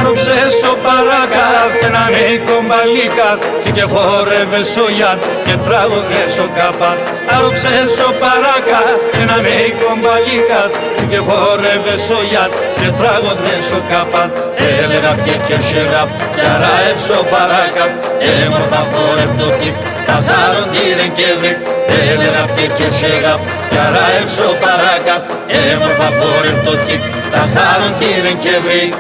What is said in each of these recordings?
Άνοιξες ο παρακάτ και έναν κομπαλίκα και χόρευες ο Ιάτ και τραγουδές ο Καπάτ. Άνοιξες ο παρακάτ και έναν κομπαλίκα και χόρευες ο Ιάτ και τραγουδές ο Καπάτ. Έλεγα και σιγά κι αράευς ο παρακάτ, έμορφα χόρευτο κυπ, τα χαροντήρεν και βρήκ. Έλεγα και σιγά κι αράευς ο παρακάτ, έμορφα χόρευτο κυπ, τα χαροντήρεν και βρήκ.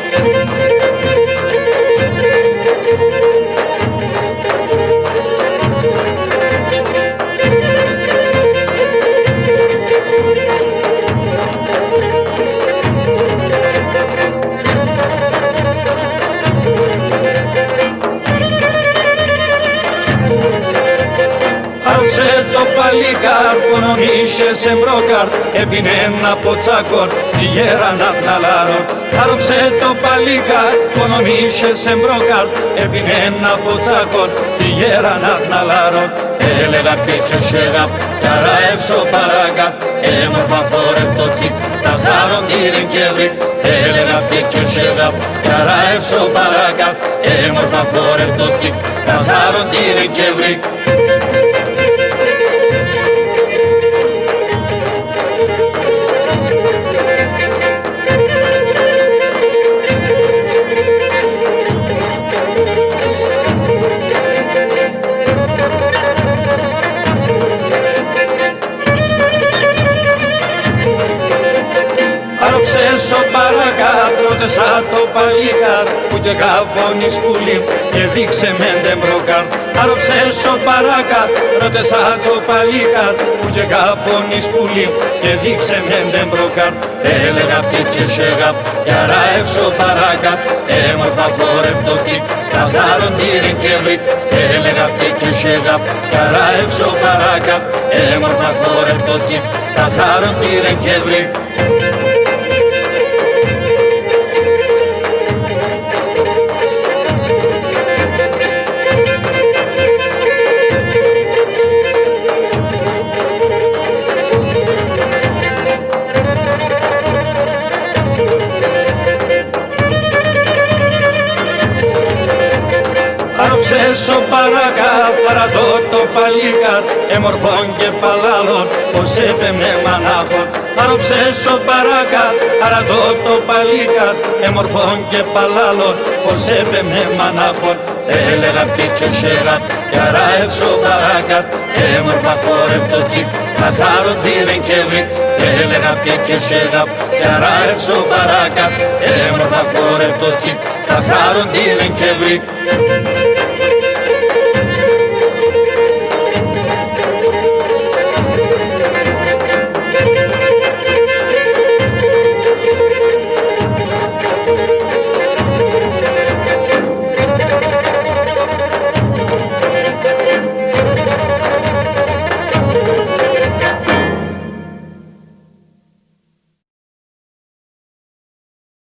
Άρουψε το παλικάρ, κονονίσε σε μπρόκαρ, έπινε ένα ποτσακόρ, τη γέρα να τναλάρω. Άρουψε το παλικάρ, κονονίσε σε μπρόκαρ, έπινε ένα ποτσακόρ, τη γέρα να τναλάρω. Έλεγα και σεγά, κι αράευσο παρακάτ, έμορφα χόρευτο κυπ, τα χαροντήρεν και βρήκ. Έλεγα και σεγά, κι αράευσο παρακάτ, έμορφα χόρευτο κυπ, τα χαροντήρεν και βρήκ. Άρουψες ο παρακάτ, ρώτησα το παλικάρ, που και καβώνεις πουλί και δείξε με ντεμπροκάρ. Άρουψες ο παρακάτ, ρώτησα το παλικάρ, που και καβώνεις πουλί και δείξε με ντεμπροκάρ. Έλεγα και σεγά, κι αράευς ο παρακάτ, έμορφα χόρευτο κυπ, τα χαροντήρεν και βρήκ. Έλεγα και σεγά, κι αράευς ο παρακάτ, έμορφα χόρευτο κυπ, τα χαροντήρεν και βρήκ. Άρουψες ο παρακάτ, παρατώ το παλικάρ, έμορφον και παλάλον, πως έπε με μανάχον. Άρουψες ο παρακάτ, παρατώ το παλικάρ, έμορφον και παλάλον, πως έπε με μανάχον. Έλεγα και σεγά, κι αράευς ο παρακάτ, έμορφα χόρευτο κυπ, τα χαροντήρεν και βρήκ. Έλεγα και σεγά, κι αράευς ο παρακάτ, έμορφα χόρευτο κυπ, τα χαροντήρεν και βρήκ.